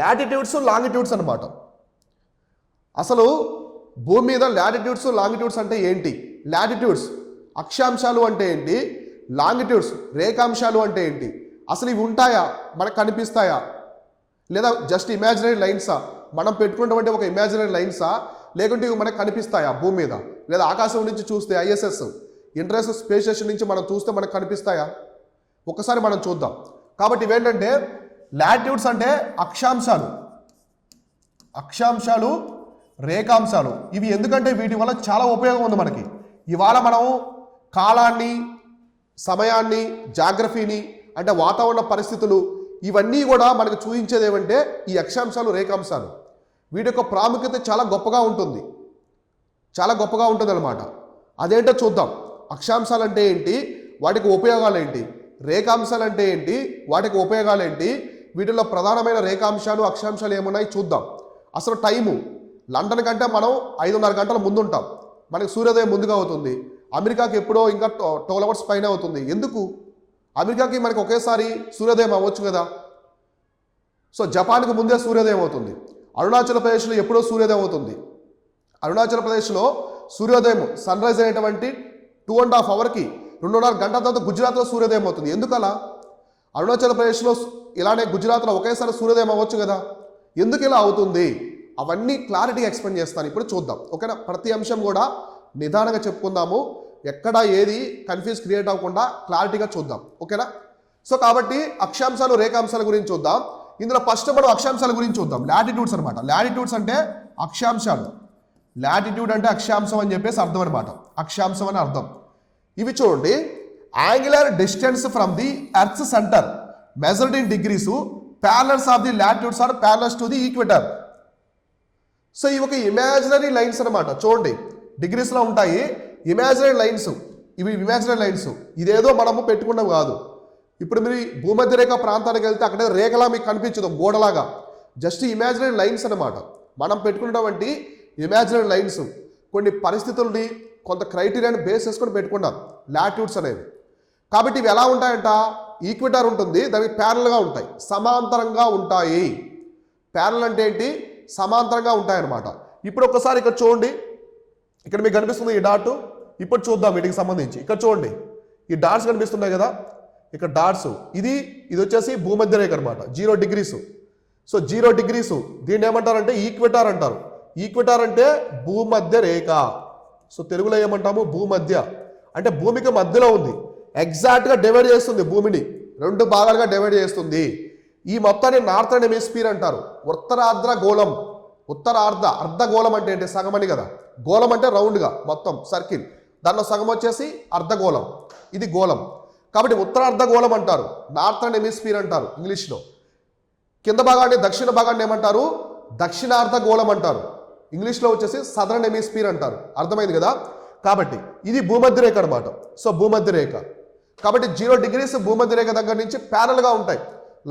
Latitudes longitudes అనమాట. అసలు భూమి మీద లాటిట్యూడ్స్ లాంగిట్యూడ్స్ అంటే ఏంటి? లాటిట్యూడ్స్ అక్షాంశాలు అంటే ఏంటి? లాంగిట్యూడ్స్ రేఖాంశాలు అంటే ఏంటి? అసలు ఇవి ఉంటాయా, మనకు కనిపిస్తాయా, లేదా జస్ట్ ఇమాజినరీ లైన్సా? మనం పెట్టుకున్నటువంటి ఒక ఇమాజినరీ లైన్సా, లేకుంటే ఇవి మనకు కనిపిస్తాయా భూమి మీద? లేదా ఆకాశం నుంచి చూస్తే ఐఎస్ఎస్ ఇంటర్నేషనల్ స్పేస్ స్టేషన్ నుంచి మనం చూస్తే మనకు కనిపిస్తాయా? ఒకసారి మనం చూద్దాం. కాబట్టి ఇవేంటంటే లాటిట్యూడ్స్ అంటే అక్షాంశాలు, అక్షాంశాలు రేఖాంశాలు. ఇవి ఎందుకంటే వీటి వల్ల చాలా ఉపయోగం ఉంది మనకి. ఇవాళ మనం కాలాన్ని, సమయాన్ని, జాగ్రఫీని అంటే వాతావరణ పరిస్థితులు ఇవన్నీ కూడా మనకు చూపించేది ఏమంటే ఈ అక్షాంశాలు రేఖాంశాలు. వీటి యొక్క ప్రాముఖ్యత చాలా గొప్పగా ఉంటుంది, చాలా గొప్పగా ఉంటుంది అనమాట. అదేంటో చూద్దాం. అక్షాంశాలు అంటే ఏంటి, వాటికి ఉపయోగాలు ఏంటి? రేఖాంశాలు అంటే ఏంటి, వాటికి ఉపయోగాలు ఏంటి? వీటిలో ప్రధానమైన రేఖాంశాలు అక్షాంశాలు ఏమున్నాయి చూద్దాం. అసలు టైము లండన్ కంటే మనం 5:30 గంటల ముందు ఉంటాం. మనకి సూర్యోదయం ముందుగా అవుతుంది. అమెరికాకి ఎప్పుడో ఇంకా 12 అవర్స్ పైన అవుతుంది. ఎందుకు? అమెరికాకి మనకి ఒకేసారి సూర్యోదయం అవ్వచ్చు కదా. సో జపాన్కి ముందే సూర్యోదయం అవుతుంది. అరుణాచల్ ప్రదేశ్లో ఎప్పుడో సూర్యోదయం అవుతుంది. అరుణాచల్ ప్రదేశ్లో సూర్యోదయం సన్ రైజ్ అనేటువంటి 2.5 అవర్కి 2.5 గంటల తర్వాత గుజరాత్లో సూర్యోదయం అవుతుంది. ఎందుకలా? అరుణాచల్ ప్రదేశ్లో ఇలానే గుజరాత్లో ఒకేసారి సూర్యోదయం అవ్వచ్చు కదా. ఎందుకు ఇలా అవుతుంది? అవన్నీ క్లారిటీగా ఎక్స్ప్లెయిన్ చేస్తాను, ఇప్పుడు చూద్దాం. ఓకేనా? ప్రతి అంశం కూడా నిదానంగా చెప్పుకుందాము, ఎక్కడ ఏది కన్ఫ్యూజ్ క్రియేట్ అవ్వకుండా క్లారిటీగా చూద్దాం. ఓకేనా? సో కాబట్టి అక్షాంశాలు రేఖాంశాల గురించి చూద్దాం. ఇందులో ఫస్ట్ మనం అక్షాంశాల గురించి చూద్దాం. లాటిట్యూడ్స్ అనమాట. లాటిట్యూడ్స్ అంటే అక్షాంశాలు. లాటిట్యూడ్ అంటే అక్షాంశం అని చెప్పేసి అర్థం అనమాట. అక్షాంశం అని అర్థం. ఇవి చూడండి, angular distance from the earth centre measured in degrees, parallels of the latitudes are parallels to the equator. So ఇవి ఒక ఇమాజినరీ లైన్స్ అనమాట. చూడండి, డిగ్రీస్లో ఉంటాయి ఇమాజినరీ లైన్స్. ఇవి ఇమాజినరీ లైన్స్, ఇదేదో మనము పెట్టుకున్నాం కాదు. ఇప్పుడు మీరు భూమధ్య రేఖ ప్రాంతానికి వెళ్తే అక్కడ రేఖలా మీకు కనిపించదు, గోడలాగా. జస్ట్ ఇమాజినరీ లైన్స్ అనమాట. మనం పెట్టుకున్నటువంటి ఇమాజినరీ లైన్స్ కొన్ని పరిస్థితుల్ని, కొంత క్రైటీరియాని బేస్ చేసుకొని పెట్టుకున్నాం లాటిట్యూడ్స్ అనేవి. కాబట్టి ఇవి ఎలా ఉంటాయంట? ఈక్వేటర్ ఉంటుంది, దానికి ప్యారల్గా ఉంటాయి, సమాంతరంగా ఉంటాయి. ప్యారల్ అంటే ఏంటి? సమాంతరంగా ఉంటాయన్నమాట. ఇప్పుడు ఒకసారి ఇక్కడ చూడండి, ఇక్కడ మీకు కనిపిస్తుంది ఈ డాట్. ఇప్పుడు చూద్దాం వీటికి సంబంధించి. ఇక్కడ చూడండి, ఈ డాట్స్ కనిపిస్తున్నాయి కదా, ఇక్కడ డాట్స్. ఇది వచ్చేసి భూమధ్య రేఖ అనమాట, 0 డిగ్రీస్. సో 0 డిగ్రీస్ దీన్ని ఏమంటారంటే ఈక్వేటర్ అంటారు. ఈక్వేటర్ అంటే భూమధ్య రేఖ. సో తెలుగులో ఏమంటాము? భూమధ్య. అంటే భూమికి మధ్యలో ఉంది, ఎగ్జాక్ట్గా డివైడ్ చేస్తుంది, భూమిని 2 భాగాలుగా డివైడ్ చేస్తుంది. ఈ మొత్తాన్ని నార్థర్న్ హెమిస్ఫియర్ అంటారు. ఉత్తరార్ధ గోళం. అర్ధగోళం అంటే ఏంటి? సగమని కదా. గోళం అంటే రౌండ్గా మొత్తం సర్కిల్, దానిలో సగం వచ్చేసి అర్ధగోళం, ఇది గోళం. కాబట్టి ఉత్తరార్ధగోళం అంటారు, నార్థర్న్ హెమిస్ఫియర్ అంటారు ఇంగ్లీష్లో. కింద భాగాన్ని, దక్షిణ భాగాన్ని ఏమంటారు? దక్షిణార్ధగోళం అంటారు. ఇంగ్లీష్లో వచ్చేసి సదరన్ హెమిస్ఫియర్ అంటారు. అర్థమైంది కదా. కాబట్టి ఇది భూమధ్య రేఖ అనమాట. సో భూమధ్య రేఖ. కాబట్టి 0 డిగ్రీస్ భూమధ్య రేఖ దగ్గర నుంచి ప్యారల్గా ఉంటాయి,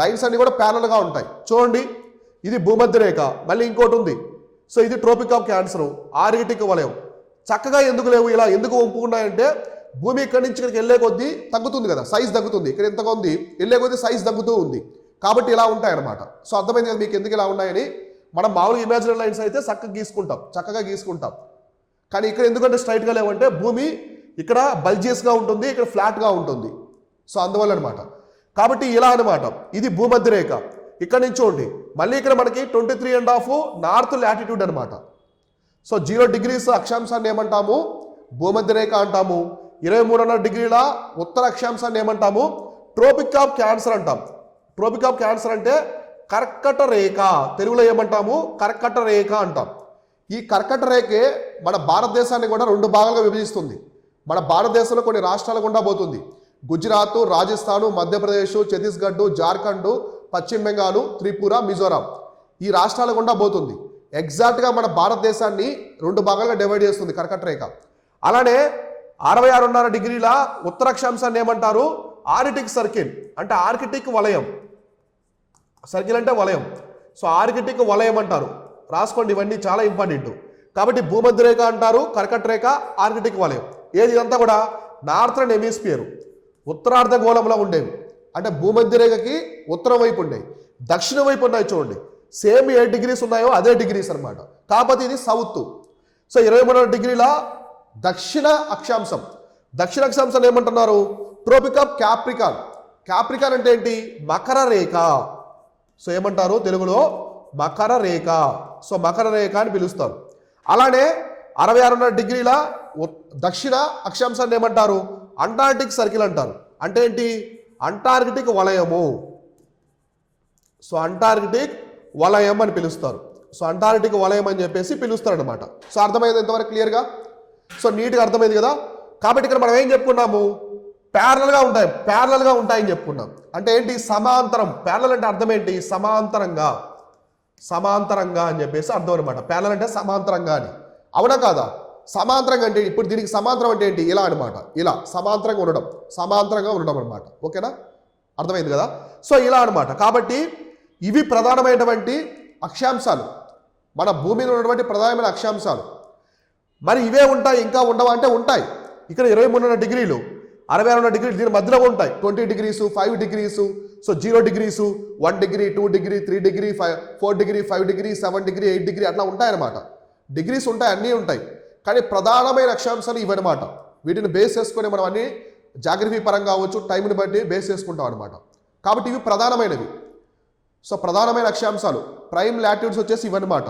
లైన్స్ అన్ని కూడా ప్యారల్గా ఉంటాయి. చూడండి, ఇది భూమధ్య రేఖ. మళ్ళీ ఇంకోటి ఉంది. సో ఇది ట్రోపిక్ ఆఫ్ క్యాన్సర్, ఆర్కిటిక్ వలయం. చక్కగా ఎందుకు లేవు, ఇలా ఎందుకు వంపుకున్నాయంటే భూమి ఇక్కడి నుంచి ఇక్కడికి వెళ్ళే కొద్దీ తగ్గుతుంది కదా, సైజ్ తగ్గుతుంది. ఇక్కడ ఎంతగా ఉంది, వెళ్ళే కొద్దీ సైజ్ తగ్గుతూ ఉంది. కాబట్టి ఇలా ఉంటాయన్నమాట. సో అర్థమైంది కదా మీకు ఎందుకు ఇలా ఉన్నాయని. మనం మామూలుగా ఇమాజినరీ లైన్స్ అయితే చక్కగా గీసుకుంటాం. కానీ ఇక్కడ ఎందుకంటే స్ట్రైట్గా లేవంటే భూమి ఇక్కడ బల్జియస్గా ఉంటుంది, ఇక్కడ ఫ్లాట్గా ఉంటుంది. సో అందువల్ల అనమాట. కాబట్టి ఇలా అనమాట. ఇది భూమధ్య రేఖ. ఇక్కడ నుంచి చూడండి, మళ్ళీ ఇక్కడ మనకి 23.5 నార్త్ లాటిట్యూడ్ అనమాట. సో 0 డిగ్రీస్ అక్షాంశాన్ని ఏమంటాము? భూమధ్య రేఖ అంటాము. 23.5 డిగ్రీల ఉత్తర అక్షాంశాన్ని ఏమంటాము? ట్రోపిక్ ఆఫ్ క్యాన్సర్ అంటాం. ట్రోపిక్ ఆఫ్ క్యాన్సర్ అంటే కర్కట రేఖ. తెలుగులో ఏమంటాము? కర్కట రేఖ అంటాం. ఈ కర్కట రేఖే మన భారతదేశాన్ని కూడా 2 భాగాలుగా విభజిస్తుంది. మన భారతదేశంలో కొన్ని రాష్ట్రాల గుండా పోతుంది. గుజరాత్, రాజస్థాన్, మధ్యప్రదేశ్, ఛత్తీస్గఢ్, జార్ఖండ్, పశ్చిమ బెంగాల్, త్రిపుర, మిజోరాం, ఈ రాష్ట్రాల గుండా పోతుంది. ఎగ్జాక్ట్గా మన భారతదేశాన్ని 2 భాగాలుగా డివైడ్ చేస్తుంది కర్కట రేఖ. అలానే 66.5 డిగ్రీల ఉత్తర అక్షాంశాన్ని ఏమంటారు? ఆర్కిటిక్ సర్కిల్ అంటే ఆర్కిటిక్ వలయం. సర్కిల్ అంటే వలయం. సో ఆర్కిటిక్ వలయం అంటారు. రాసుకోండి, ఇవన్నీ చాలా ఇంపార్టెంట్. కాబట్టి భూమధ్య రేఖ అంటారు, కర్కట రేఖ, ఆర్కిటిక్ వలయం. ఏది ఇదంతా కూడా నార్థర్న్ హెమిస్ఫియర్, ఉత్తరార్ధగోళంలో ఉండేవి. అంటే భూమధ్య రేఖకి ఉత్తరం వైపు ఉండేవి. దక్షిణ వైపు ఉన్నాయి చూడండి, సేమ్ ఏ డిగ్రీస్ ఉన్నాయో అదే డిగ్రీస్ అనమాట. కాకపోతే ఇది సౌత్. సో 23 డిగ్రీల దక్షిణ అక్షాంశం. దక్షిణ అక్షాంశాన్ని ఏమంటున్నారు? Tropic of Capricorn. క్యాప్రికాన్ అంటే ఏంటి? మకర రేఖ. సో ఏమంటారు తెలుగులో? మకర రేఖ. సో మకర రేఖ అని పిలుస్తారు. అలానే 66 డిగ్రీల దక్షిణ అక్షాంశాన్ని ఏమంటారు? అంటార్కిటిక్ సర్కిల్ అంటారు. అంటే ఏంటి? అంటార్కిటిక్ వలయము. సో అంటార్కిటిక్ వలయం అని పిలుస్తారు. సో అంటార్కిటిక్ వలయం అని చెప్పేసి పిలుస్తారు అనమాట. సో అర్థమైంది ఎంతవరకు క్లియర్గా? సో నీట్గా అర్థమైంది కదా. కాబట్టి ఇక్కడ మనం ఏం చెప్పుకున్నాము? ప్యారలల్గా ఉంటాయని చెప్పుకున్నాం. అంటే ఏంటి? సమాంతరం. ప్యారలల్ అంటే అర్థం ఏంటి? సమాంతరంగా అని చెప్పేసి అర్థం అనమాట. ప్యారలల్ అంటే సమాంతరంగా అని. అవునా కాదా? సమాంతరంగా అంటే ఇప్పుడు దీనికి సమాంతరం అంటే ఏంటి? ఇలా అనమాట. ఇలా సమాంతరంగా ఉండడం అనమాట. ఓకేనా? అర్థమైంది కదా. సో ఇలా అనమాట. కాబట్టి ఇవి ప్రధానమైనటువంటి అక్షాంశాలు, మన భూమి మీద ఉన్నటువంటి ప్రధానమైన అక్షాంశాలు. మరి ఇవే ఉంటాయి, ఇంకా ఉండవా అంటే ఉంటాయి. ఇక్కడ 23 డిగ్రీలు, 66 డిగ్రీలు దీని మధ్యలో ఉంటాయి. 20 degrees, 5 degrees, so 0 degrees, 1 degree, 2 degree, 3 degree, 4 degree, 5 degree, 7 degree, 8 degree అట్లా ఉంటాయన్నమాట. డిగ్రీస్ ఉంటాయి, అన్నీ ఉంటాయి. కానీ ప్రధానమైన అక్షాంశాలు ఇవన్నమాట. వీటిని బేస్ చేసుకొని మనం అన్ని జాగ్రఫీ పరంగా కావచ్చు, టైంని బట్టి బేస్ చేసుకుంటాం అనమాట. కాబట్టి ఇవి ప్రధానమైనవి. సో ప్రధానమైన అక్షాంశాలు ప్రైమ్ లాటిట్యూడ్స్ వచ్చేసి ఇవన్నమాట.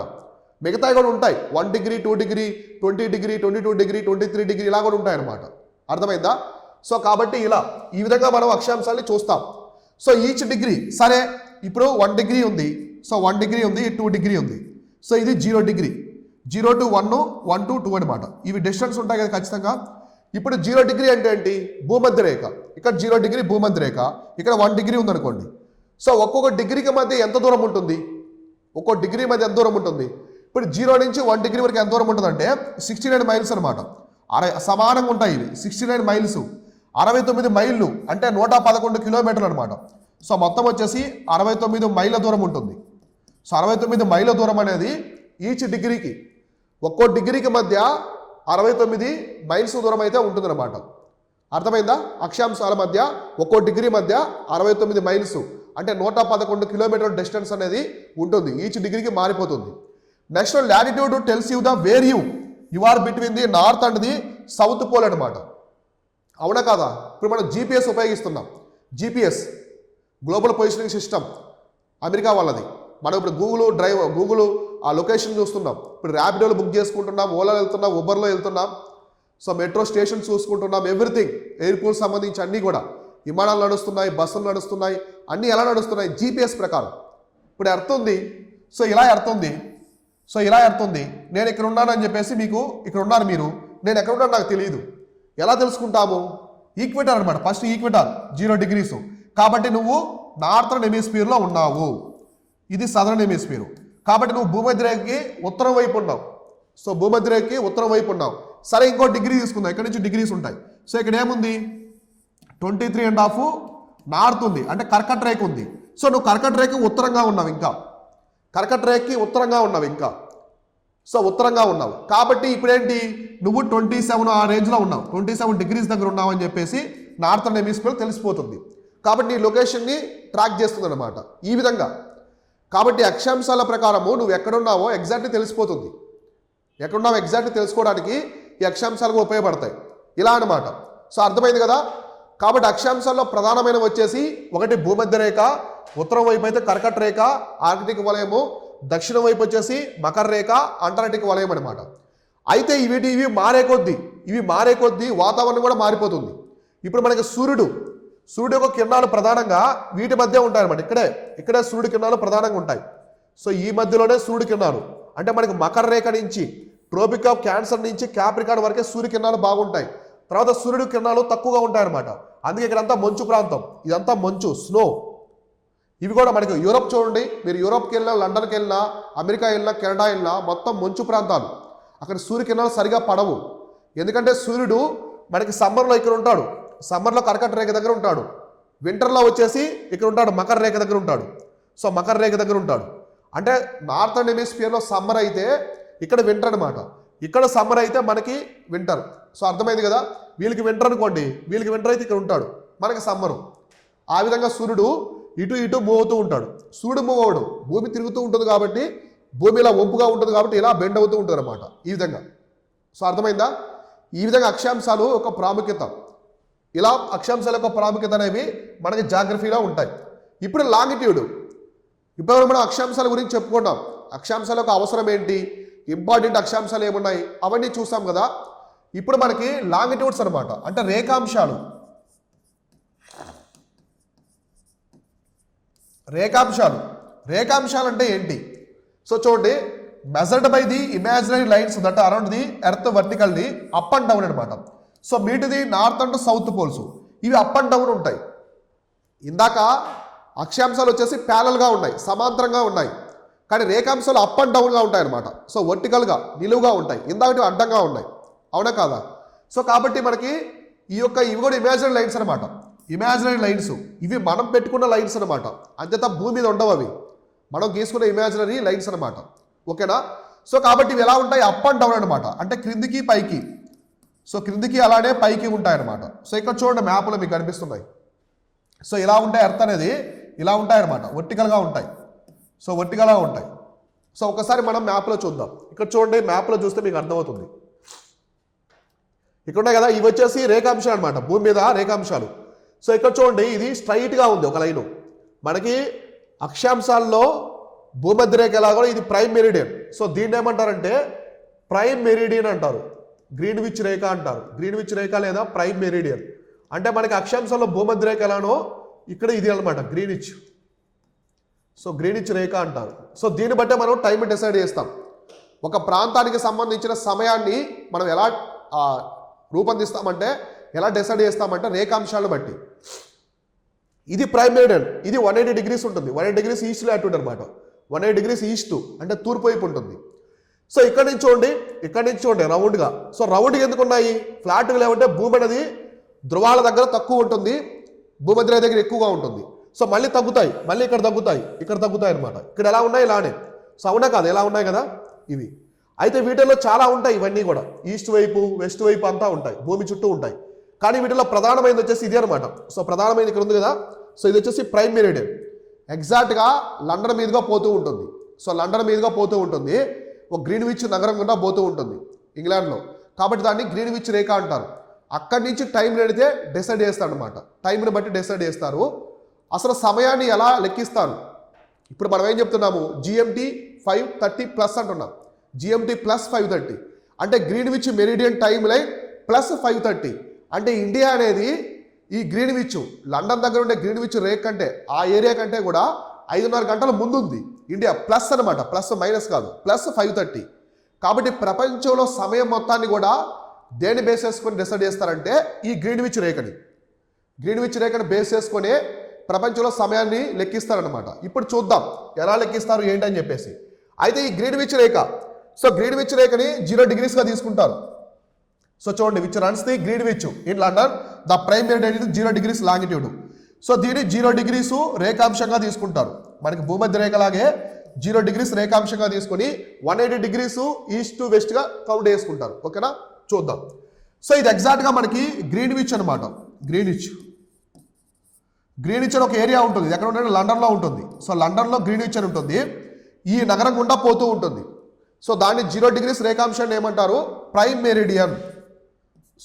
మిగతావి కూడా ఉంటాయి. 1 degree, 2 degree, 20 degree, 22 degree, 23 degree ఇలా కూడా ఉంటాయి అన్నమాట. అర్థమైందా? సో కాబట్టి ఇలా ఈ విధంగా మనం అక్షాంశాలని చూస్తాం. సో ఈచ్ డిగ్రీ సరే, ఇప్పుడు 1 డిగ్రీ ఉంది. సో 1 డిగ్రీ ఉంది, 2 డిగ్రీ ఉంది. సో ఇది 0 డిగ్రీ, 0 to 1, 1 to 2 అనమాట. ఇవి డిస్టెన్స్ ఉంటాయి కదా ఖచ్చితంగా. ఇప్పుడు 0 డిగ్రీ అంటే ఏంటి? భూమధ్య రేఖ. ఇక్కడ 0 డిగ్రీ భూమధ్య రేఖ, ఇక్కడ 1 డిగ్రీ ఉందనుకోండి. సో ఒక్కొక్క డిగ్రీకి మధ్య ఎంత దూరం ఉంటుంది? ఒక్కో డిగ్రీ మధ్య ఎంత దూరం ఉంటుంది? ఇప్పుడు 0 నుంచి 1 డిగ్రీ వరకు ఎంత దూరం ఉంటుందంటే 69 మైల్స్ అనమాట. సమానంగా ఉంటాయి ఇవి. 69 మైల్స్ 69 మైళ్ళు అంటే 111 కిలోమీటర్లు అనమాట. సో మొత్తం వచ్చేసి 69 మైళ్ళ దూరం ఉంటుంది. సో 69 మైళ్ళ దూరం అనేది ఈచ్ డిగ్రీకి, ఒక్కో డిగ్రీకి మధ్య 69 మైల్స్ దూరం అయితే ఉంటుందన్నమాట. అర్థమైందా? అక్షాంశాల మధ్య ఒక్కో డిగ్రీ మధ్య 69 మైల్స్ అంటే 111 కిలోమీటర్ డిస్టెన్స్ అనేది ఉంటుంది. ఈచ్ డిగ్రీకి మారిపోతుంది. Next latitude tells you the where you are between the north and the south pole అనమాట. అవునా కాదా? ఇప్పుడు మనం జీపీఎస్ ఉపయోగిస్తున్నాం. GPS global positioning system America వాళ్ళది. మనం ఇప్పుడు గూగుల్ ఆ లొకేషన్ చూస్తున్నాం. ఇప్పుడు ర్యాపిడోలో బుక్ చేసుకుంటున్నాం, ఓలాలో వెళ్తున్నాం, ఉబర్లో వెళ్తున్నాం. సో మెట్రో స్టేషన్ చూసుకుంటున్నాం. ఎవ్రీథింగ్ ఎయిర్పోర్ట్ సంబంధించి అన్నీ కూడా, విమానాలు నడుస్తున్నాయి, బస్సులు నడుస్తున్నాయి, అన్నీ ఎలా నడుస్తున్నాయి? జీపీఎస్ ప్రకారం. ఇప్పుడు ఎర్తుంది. సో ఇలా ఎర్తుంది. సో ఇలా ఎర్తుంది. నేను ఇక్కడ ఉన్నానని చెప్పేసి మీకు, ఇక్కడ ఉన్నారు మీరు, నేను ఎక్కడ ఉన్నాను నాకు తెలియదు. ఎలా తెలుసుకుంటాము? ఈక్వేటర్ అనమాట. First equator 0 degrees. కాబట్టి నువ్వు నార్థర్న్ హెమిస్ఫియర్లో ఉన్నావు, ఇది సదర్న్ హెమిస్ఫియర్. కాబట్టి నువ్వు భూమధ్య రేఖకి ఉత్తరం వైపు ఉన్నావు. సో భూమధ్య రేఖకి ఉత్తరం వైపు ఉన్నావు. సరే, ఇంకో డిగ్రీ తీసుకుందాం. ఇక్కడ నుంచి డిగ్రీస్ ఉంటాయి. సో ఇక్కడ ఏముంది? 23.5 నార్త్ ఉంది, అంటే కర్కట రేఖ ఉంది. సో నువ్వు కర్కట రేఖకి ఉత్తరంగా ఉన్నావు, ఇంకా కర్కట రేఖకి ఉత్తరంగా ఉన్నావు, ఇంకా సో ఉత్తరంగా ఉన్నావు. కాబట్టి ఇప్పుడేంటి? నువ్వు 27 ఆ రేంజ్లో ఉన్నావు, 27 డిగ్రీస్ దగ్గర ఉన్నావు అని చెప్పేసి నార్థర్న్ హెమిస్ఫియర్ తెలిసిపోతుంది. కాబట్టి నీ లొకేషన్ని ట్రాక్ చేస్తుంది అనమాట ఈ విధంగా. కాబట్టి అక్షాంశాల ప్రకారము నువ్వు ఎక్కడున్నావో ఎగ్జాక్ట్లీ తెలిసిపోతుంది. ఎక్కడున్నావో ఎగ్జాక్ట్లీ తెలుసుకోవడానికి ఈ అక్షాంశాలు ఉపయోగపడతాయి. ఇలా అనమాట. సో అర్థమైంది కదా. కాబట్టి అక్షాంశాల్లో ప్రధానమైనవి వచ్చేసి ఒకటి భూమధ్య రేఖ, ఉత్తరం వైపు అయితే కర్కట రేఖ, ఆర్కిటిక్ వలయము, దక్షిణం వైపు వచ్చేసి మకర రేఖ, అంటార్కిటిక్ వలయం అనమాట. అయితే ఇవి మారే కొద్దీ వాతావరణం కూడా మారిపోతుంది. ఇప్పుడు మనకి సూర్యుడు యొక్క కిరణాలు ప్రధానంగా వీటి మధ్య ఉంటాయన్నమాట. ఇక్కడే సూర్యుడి కిరణాలు ప్రధానంగా ఉంటాయి. సో ఈ మధ్యలోనే సూర్యుడి కిరణాలు అంటే మనకి మకర రేఖ నుంచి, ట్రోపిక్ ఆఫ్ క్యాన్సర్ నుంచి క్యాప్రికాన్ వరకే సూర్య కిరణాలు బాగుంటాయి. తర్వాత సూర్యుడి కిరణాలు తక్కువగా ఉంటాయన్నమాట. అందుకే ఇక్కడంతా మంచు ప్రాంతం, ఇదంతా మంచు, స్నో. ఇవి కూడా మనకి యూరోప్ చూడండి, మీరు యూరోప్కి వెళ్ళినా, లండన్కి వెళ్ళినా, అమెరికా వెళ్ళినా, కెనడా వెళ్ళినా మొత్తం మంచు ప్రాంతాలు. అక్కడ సూర్యకిరణాలు సరిగా పడవు. ఎందుకంటే సూర్యుడు మనకి సమ్మర్లో ఇక్కడ ఉంటాడు, సమ్మర్లో కర్కట రేఖ దగ్గర ఉంటాడు. వింటర్లో వచ్చేసి ఇక్కడ ఉంటాడు, మకర రేఖ దగ్గర ఉంటాడు. సో మకర రేఖ దగ్గర ఉంటాడు. అంటే నార్థర్న్ హెమిస్ఫియర్లో సమ్మర్ అయితే ఇక్కడ వింటర్ అనమాట, ఇక్కడ సమ్మర్ అయితే మనకి వింటర్. సో అర్థమైంది కదా. వీళ్ళకి వింటర్ అనుకోండి, వీళ్ళకి వింటర్ అయితే ఇక్కడ ఉంటాడు, మనకి సమ్మరు. ఆ విధంగా సూర్యుడు ఇటు ఇటు మూవ్ అవుతూ ఉంటాడు. సూర్యుడు మూవ్ అవడు, భూమి తిరుగుతూ ఉంటుంది కాబట్టి, భూమి ఇలా వంపుగా ఉంటుంది కాబట్టి ఇలా బెండ్ అవుతూ ఉంటుంది అనమాట ఈ విధంగా. సో అర్థమైందా? ఈ విధంగా అక్షాంశాలు ఒక ప్రాముఖ్యత, ఇలా అక్షాంశాల యొక్క ప్రాముఖ్యత అనేవి మనకి జాగ్రఫీలో ఉంటాయి. ఇప్పుడు లాంగిట్యూడ్, ఇప్పుడు మనం అక్షాంశాల గురించి చెప్పుకున్నాం. అక్షాంశాల యొక్క అవసరం ఏంటి, ఇంపార్టెంట్ అక్షాంశాలు ఏమున్నాయి అవన్నీ చూసాం కదా. ఇప్పుడు మనకి లాంగిట్యూడ్స్ అనమాట, అంటే రేఖాంశాలు. రేఖాంశాలు అంటే ఏంటి? సో చూడండి, measured by the imaginary lines that around the earth vertically up and down అనమాట. So meet the north and south poles, ఇవి అప్ అండ్ డౌన్ ఉంటాయి. ఇందాక అక్షాంశాలు వచ్చేసి ప్యారల్గా ఉన్నాయి, సమాంతరంగా ఉన్నాయి. కానీ రేఖాంశాలు అప్ అండ్ డౌన్గా ఉంటాయి అనమాట. సో వర్టికల్గా నిలువుగా ఉంటాయి, ఇందాక అడ్డంగా ఉన్నాయి. అవునా కాదా? సో కాబట్టి మనకి ఇవి కూడా ఇమాజినరీ లైన్స్ అనమాట. ఇమాజినరీ లైన్స్ ఇవి మనం పెట్టుకున్న లైన్స్ అనమాట, అంతేత భూమి మీద ఉండవు, అవి మనం గీసుకున్న ఇమాజినరీ లైన్స్ అనమాట. ఓకేనా? సో కాబట్టి ఇవి ఎలా ఉంటాయి, అప్ అండ్ డౌన్ అనమాట, అంటే క్రిందికి పైకి. సో క్రిందికి అలానే పైకి ఉంటాయి అనమాట. సో ఇక్కడ చూడండి మ్యాప్లో మీకు కనిపిస్తున్నాయి. సో ఇలా ఉంటాయి, ఎర్త్ అనేది ఇలా ఉంటాయి అనమాట, వర్టికల్గా ఉంటాయి. సో వర్టికల్గా ఉంటాయి. సో ఒకసారి మనం మ్యాప్లో చూద్దాం. ఇక్కడ చూడండి, మ్యాప్లో చూస్తే మీకు అర్థమవుతుంది. ఇక్కడ ఉన్నాయి కదా, ఇవి వచ్చేసి రేఖాంశాలు అనమాట, భూమి మీద రేఖాంశాలు. సో ఇక్కడ చూడండి, ఇది స్ట్రైట్గా ఉంది ఒక లైను. మనకి అక్షాంశాల్లో భూమధ్య రేఖ ఎలాగో ఇది ప్రైమ్ మెరిడియన్. సో దీన్ని ఏమంటారంటే ప్రైమ్ మెరిడియన్ అంటారు, గ్రీన్విచ్ రేఖ అంటారు. గ్రీన్విచ్ రేఖ లేదా ప్రైమ్ మెరిడియన్ అంటే మనకి అక్షాంశాల్లో భూమధ్య రేఖ ఎలానో ఇక్కడ ఇది అనమాట గ్రీనిచ్. సో గ్రీనిచ్ రేఖ అంటారు. సో దీన్ని బట్టే మనం టైం డిసైడ్ చేస్తాం. ఒక ప్రాంతానికి సంబంధించిన సమయాన్ని మనం ఎలా రూపొందిస్తామంటే, ఎలా డిసైడ్ చేస్తామంటే రేఖాంశాలను బట్టి. ఇది ప్రైమ్ మెరిడియన్, ఇది 180 డిగ్రీస్ ఉంటుంది. 180 డిగ్రీస్ ఈస్ట్ లాటిట్యూడ్ అనమాట. 180 డిగ్రీస్ ఈస్ట్ అంటే తూర్పు వైపు ఉంటుంది. సో ఇక్కడ నుంచి చూడండి రౌండ్గా. సో రౌండ్గా ఎందుకు ఉన్నాయి, ఫ్లాట్గా లేవంటే భూమి అనేది ధ్రువాల దగ్గర తక్కువ ఉంటుంది, భూమధ్య దగ్గర ఎక్కువగా ఉంటుంది. సో మళ్ళీ తగ్గుతాయి, మళ్ళీ ఇక్కడ తగ్గుతాయి అనమాట. ఇక్కడ ఎలా ఉన్నాయి ఇలానే. సో అవునా కాదు, ఎలా ఉన్నాయి కదా ఇవి. అయితే వీటిల్లో చాలా ఉంటాయి, ఇవన్నీ కూడా ఈస్ట్ వైపు వెస్ట్ వైపు అంతా ఉంటాయి, భూమి చుట్టూ ఉంటాయి. కానీ వీటిలో ప్రధానమైనది వచ్చేసి ఇది అనమాట. సో ప్రధానమైనది ఇక్కడ ఉంది కదా. సో ఇది వచ్చేసి ప్రైమ్ మెరిడియన్, ఎగ్జాక్ట్గా లండన్ మీదుగా పోతూ ఉంటుంది. సో లండన్ మీదుగా పోతూ ఉంటుంది, ఒక గ్రీన్విచ్ నగరం గుండా పోతూ ఉంటుంది ఇంగ్లాండ్లో. కాబట్టి దాన్ని గ్రీన్విచ్ రేఖ అంటారు. అక్కడి నుంచి టైం నడితే డిసైడ్ చేస్తాడు అనమాట, టైంని బట్టి డిసైడ్ చేస్తారు. అసలు సమయాన్ని ఎలా లెక్కిస్తారు, ఇప్పుడు మనం ఏం చెప్తున్నాము, GMT 5:30+ అంటున్నాం. GMT + 5:30 అంటే Greenwich meridian time line plus 5:30 అంటే ఇండియా అనేది ఈ గ్రీన్విచ్ లండన్ దగ్గర ఉండే గ్రీన్విచ్ రేక్ కంటే, ఆ ఏరియా కంటే కూడా 5:30 గంటల ముందు ఉంది ఇండియా. ప్లస్ అనమాట, ప్లస్ మైనస్ కాదు, ప్లస్ 5:30. కాబట్టి ప్రపంచంలో సమయం మొత్తాన్ని కూడా దేన్ని బేస్ చేసుకొని డిసైడ్ చేస్తారంటే ఈ గ్రీన్విచ్ రేఖని బేస్ చేసుకొని ప్రపంచంలో సమయాన్ని లెక్కిస్తారనమాట. ఇప్పుడు చూద్దాం ఎలా లెక్కిస్తారు ఏంటని చెప్పేసి. అయితే ఈ గ్రీన్విచ్ రేఖ, సో గ్రీన్విచ్ రేఖని 0 డిగ్రీస్గా తీసుకుంటారు. సో చూడండి, which runs the Greenwich in London the prime meridian is 0 degrees longitude. So దీన్ని 0 డిగ్రీస్ రేఖాంశంగా తీసుకుంటారు. మనకి భూమధ్య రేఖలాగే 0 డిగ్రీస్ రేఖాంశంగా తీసుకొని 180 డిగ్రీస్ ఈస్ట్ టు వెస్ట్గా కౌంట్ చేసుకుంటారు. ఓకేనా, చూద్దాం. సో ఇది ఎగ్జాక్ట్గా మనకి గ్రీన్విచ్ అనమాట. గ్రీన్విచ్ అని ఒక ఏరియా ఉంటుంది, ఎక్కడ ఉంటే లండన్లో ఉంటుంది. సో లండన్లో గ్రీన్విచ్ అని ఉంటుంది, ఈ నగరం గుండా పోతూ ఉంటుంది. సో దాన్ని 0 డిగ్రీస్ రేఖాంశాన్ని ఏమంటారు, prime meridian.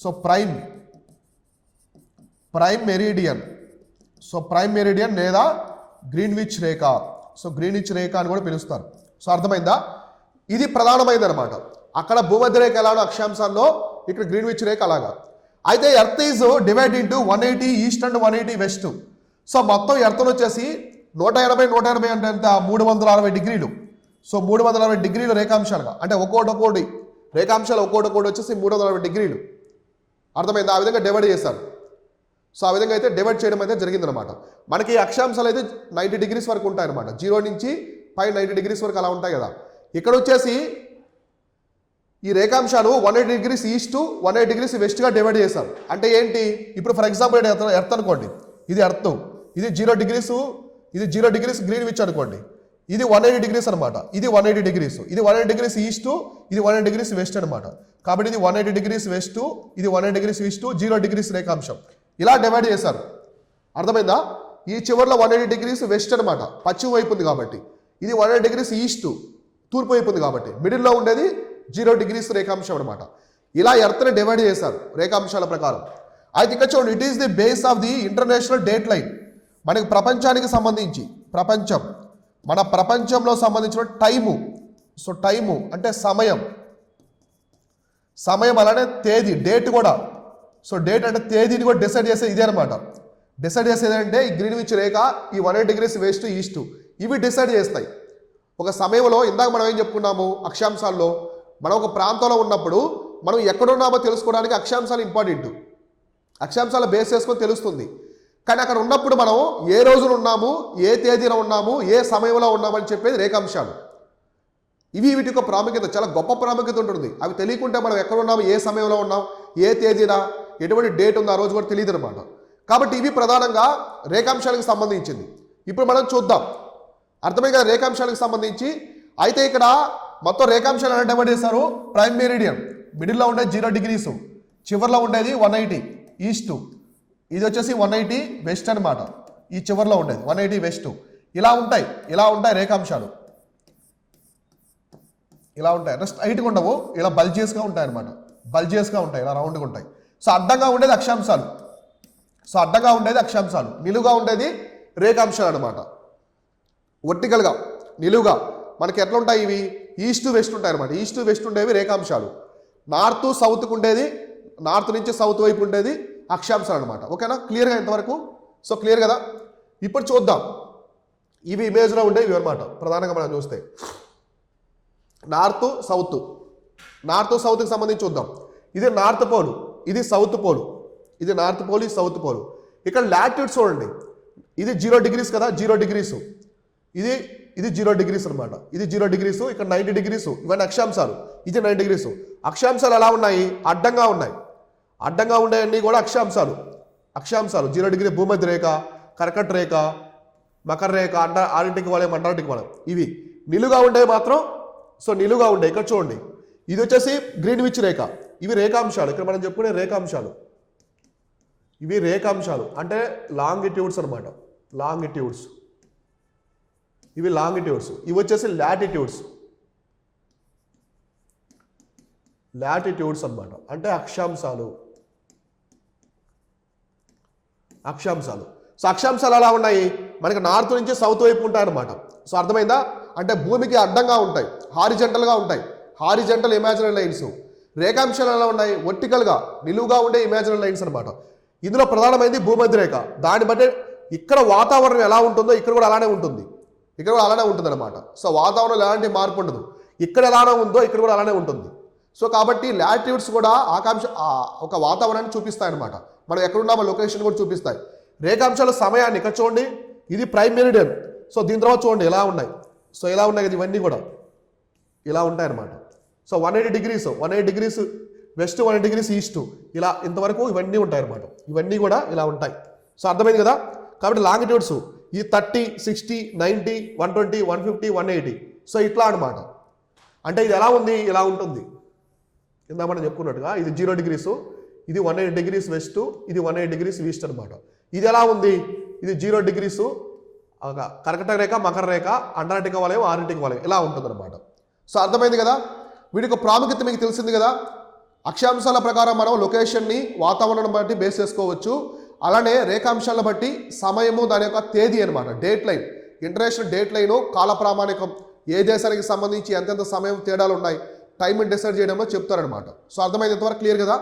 So prime meridian, so prime meridian లేదా గ్రీన్విచ్ రేఖ. సో గ్రీన్విచ్ రేఖ అని కూడా పిలుస్తారు. సో అర్థమైందా? ఇది ప్రధానమైనది అనమాట. అక్కడ భూమధ్య రేఖ ఎలానో అక్షాంశాల్లో, ఇక్కడ గ్రీన్విచ్ రేఖ అలాగా. అయితే earth is divide into 180 east and 180 west. So మొత్తం ఎర్త్ వచ్చేసి 180 అంటే ఎంత, 360 డిగ్రీలు. సో 360 డిగ్రీలు రేఖాంశాలుగా, అంటే ఒక్కోటి రేఖాంశాలు ఒక్కోటి వచ్చేసి 360 డిగ్రీలు. అర్థమైంది? ఆ విధంగా డివైడ్ చేశారు. సో ఆ విధంగా అయితే డివైడ్ చేయడం అయితే జరిగిందనమాట. మనకి అక్షాంశాలు అయితే 90 డిగ్రీస్ వరకు ఉంటాయన్నమాట, 0 నుంచి 90 డిగ్రీస్ వరకు అలా ఉంటాయి కదా. ఇక్కడ వచ్చేసి ఈ రేఖాంశాలు 180 డిగ్రీస్ ఈస్ట్ 180 డిగ్రీస్ వెస్ట్గా డివైడ్ చేశారు. అంటే ఏంటి, ఇప్పుడు ఫర్ ఎగ్జాంపుల్ ఎర్త్ అనుకోండి, ఇది ఎర్త్, ఇది 0 డిగ్రీస్ గ్రీన్విచ్ అనుకోండి, ఇది 180 డిగ్రీస్ అనమాట, ఇది 180 డిగ్రీస్, ఇది 180 డిగ్రీస్ ఈస్ట్, ఇది 180 డిగ్రీస్ వెస్ట్ అనమాట. కాబట్టి ఇది 180 డిగ్రీస్ వెస్ట్, ఇది 180 డిగ్రీస్ ఈస్ట్, 0 డిగ్రీస్ రేఖాంశం, ఇలా డివైడ్ చేశారు. అర్థమైందా? ఈ చివరిలో 180 డిగ్రీస్ వెస్ట్ అనమాట, పశ్చిమ వైపు ఉంది కాబట్టి. ఇది 180 డిగ్రీస్ ఈస్ట్, తూర్పు వైపు ఉంది కాబట్టి. మిడిల్లో ఉండేది 0 డిగ్రీస్ రేఖాంశం అనమాట. ఇలా ఎర్త్ని డివైడ్ చేశారు రేఖాంశాల ప్రకారం. అయితే ఇక్కడ చూడండి, it is the base of the international date line. మనకి ప్రపంచానికి సంబంధించి మన ప్రపంచంలో సంబంధించిన టైము. సో టైము అంటే సమయం అలానే తేదీ, డేట్ కూడా. సో డేట్ అంటే తేదీని కూడా డిసైడ్ చేసేది ఇదే అనమాట. డిసైడ్ చేసేది అంటే ఈ గ్రీన్విచ్ రేఖ, ఈ 180 డిగ్రీస్ వెస్ట్ ఈస్ట్, ఇవి డిసైడ్ చేస్తాయి ఒక సమయంలో. ఇందాక మనం ఏం చెప్పుకున్నాము అక్షాంశాల్లో, మనం ఒక ప్రాంతంలో ఉన్నప్పుడు మనం ఎక్కడున్నామో తెలుసుకోవడానికి అక్షాంశాలు ఇంపార్టెంట్. అక్షాంశాల బేస్ చేసుకొని తెలుస్తుంది. కానీ అక్కడ ఉన్నప్పుడు మనం ఏ రోజున ఉన్నాము, ఏ తేదీన ఉన్నాము, ఏ సమయంలో ఉన్నామని చెప్పేది రేఖాంశాలు. వీటి యొక్క ప్రాముఖ్యత చాలా గొప్ప ప్రాముఖ్యత ఉంటుంది. అవి తెలియకుంటే మనం ఎక్కడ ఉన్నాము, ఏ సమయంలో ఉన్నాం, ఏ తేదీన, ఎటువంటి డేట్ ఉందో ఆ రోజు కూడా తెలియదు అనమాట. కాబట్టి ఇవి ప్రధానంగా రేఖాంశాలకు సంబంధించింది. ఇప్పుడు మనం చూద్దాం, అర్థమే కదా రేఖాంశాలకు సంబంధించి. అయితే ఇక్కడ మొత్తం రేఖాంశాలు ఎలా డివైడ్ చేశారు, ప్రైమ్ మెరిడియన్ మిడిల్లో ఉండేది 0 డిగ్రీస్, చివరిలో ఉండేది 180 ఈస్ట్, ఇది వచ్చేసి 180 వెస్ట్ అనమాట. ఈ చివరిలో ఉండేది 180 వెస్ట్. ఇలా ఉంటాయి రేఖాంశాలు. ఇలా ఉంటాయి, స్ట్రైట్గా ఉండవు, ఇలా బల్జియస్గా ఉంటాయి అనమాట. బల్జియస్గా ఉంటాయి, ఇలా రౌండ్గా ఉంటాయి. సో అడ్డంగా ఉండేది అక్షాంశాలు, నిలువుగా ఉండేది రేఖాంశాలు అనమాట. వర్టికల్గా నిలువుగా మనకి ఎట్లా ఉంటాయి ఇవి, ఈస్ట్ వెస్ట్ ఉంటాయి అనమాట. ఈస్ట్ వెస్ట్ ఉండేవి రేఖాంశాలు. నార్త్ సౌత్కు ఉండేది, నార్త్ నుంచి సౌత్ వైపు ఉండేది అక్షాంశాలు అనమాట. ఓకేనా, క్లియర్గా ఇంతవరకు? సో క్లియర్ కదా. ఇప్పుడు చూద్దాం, ఇవి ఇమేజ్లో ఉండేవి అనమాట. ప్రధానంగా మనం చూస్తే నార్త్ సౌత్కి సంబంధించి చూద్దాం. ఇది నార్త్ పోల్, ఇది సౌత్ పోల్. ఇది నార్త్ పోల్, ఇది సౌత్ పోల్. ఇక్కడ లాటిట్యూడ్ చూడండి, ఇది 0 డిగ్రీస్ కదా, 0 డిగ్రీస్. ఇది 0 డిగ్రీస్ అనమాట. ఇది 0 డిగ్రీస్, ఇక్కడ 90 డిగ్రీస్. ఇవన్నీ అక్షాంశాలు. ఇది 90 డిగ్రీస్. అక్షాంశాలు ఎలా ఉన్నాయి, అడ్డంగా ఉన్నాయి. అడ్డంగా ఉండేవన్నీ కూడా అక్షాంశాలు. 0 డిగ్రీ భూమధ్య రేఖ, కర్కట రేఖ, మకర రేఖ, ఆరింటికి వలయం, అంటార్టిక్ వలయం. ఇవి నిలువుగా ఉండేవి మాత్రం. సో నిలువుగా ఉండే ఇక్కడ చూడండి, ఇది వచ్చేసి గ్రీన్విచ్ రేఖ. ఇవి రేఖాంశాలు. ఇక్కడ మనం చెప్పుకునే రేఖాంశాలు, ఇవి రేఖాంశాలు అంటే లాంగిట్యూడ్స్ అనమాట. ఇవి లాంగిట్యూడ్స్. ఇవి వచ్చేసి లాటిట్యూడ్స్ అనమాట, అంటే అక్షాంశాలు. సో అక్షాంశాలు ఎలా ఉన్నాయి, మనకి నార్త్ నుంచి సౌత్ వైపు ఉంటాయి అనమాట. సో అర్థమైందా, అంటే భూమికి అడ్డంగా ఉంటాయి, హారిజెంటల్గా ఉంటాయి, హారిజెంటల్ ఇమాజినరీ లైన్స్. రేఖాంశాలు ఎలా ఉన్నాయి, వర్టికల్గా నిలువుగా ఉండే ఇమాజినరీ లైన్స్ అనమాట. ఇందులో ప్రధానమైనది భూమధ్య రేఖ. దాన్ని బట్టి ఇక్కడ వాతావరణం ఎలా ఉంటుందో ఇక్కడ కూడా అలానే ఉంటుంది, అనమాట. సో వాతావరణంలో ఎలాంటి మార్పు ఉండదు. ఇక్కడ ఎలానే ఉందో ఇక్కడ కూడా అలానే ఉంటుంది. సో కాబట్టి లాటిట్యూడ్స్ కూడా ఒక వాతావరణాన్ని చూపిస్తాయి అనమాట. మనం ఎక్కడున్నామో లొకేషన్ కూడా చూపిస్తాయి. రేఖాంశాల సమయాన్ని ఇక్కడ చూడండి, ఇది ప్రైమ్ మెరిడియన్. సో దీని తర్వాత చూడండి ఎలా ఉన్నాయి. సో ఎలా ఉన్నాయి కదా, ఇవన్నీ కూడా ఇలా ఉంటాయి అనమాట. So 180 degrees west, 180 degrees east, ఇలా ఇంతవరకు ఇవన్నీ ఉంటాయి అనమాట. ఇవన్నీ కూడా ఇలా ఉంటాయి. సో అర్థమైంది కదా. కాబట్టి లాంగిట్యూడ్స్ ఈ 30, 60, 90, 120, 150, 180. సో ఇట్లా అనమాట. అంటే ఇది ఎలా ఉంది, ఇలా ఉంటుంది. ఇందా మనం చెప్పుకున్నట్టుగా ఇది 0 డిగ్రీస్, ఇది 180 డిగ్రీస్ వెస్ట్, ఇది 180 డిగ్రీస్ ఈస్ట్ అనమాట. ఇది ఎలా ఉంది, ఇది 0 డిగ్రీస్ కర్కట రేఖ, మకర రేఖ, అంటార్టిక వలయం, ఆర్కిటిక్ వలయం, ఇలా ఉంటుంది అనమాట. సో అర్థమైంది కదా. వీటికి ప్రాముఖ్యత మీకు తెలిసింది కదా. అక్షాంశాల ప్రకారం మనం లొకేషన్ని వాతావరణం బట్టి బేస్ చేసుకోవచ్చు. అలానే రేఖాంశాలను బట్టి సమయము, దాని యొక్క తేదీ అనమాట, date line, international date line, కాల ప్రామాణికం, ఏ దేశానికి సంబంధించి ఎంతెంత సమయం తేడాలు ఉన్నాయి, టైంని డిసైడ్ చేయడంలో చెప్తారనమాట. సో అర్థమైనంతవరకు క్లియర్ కదా.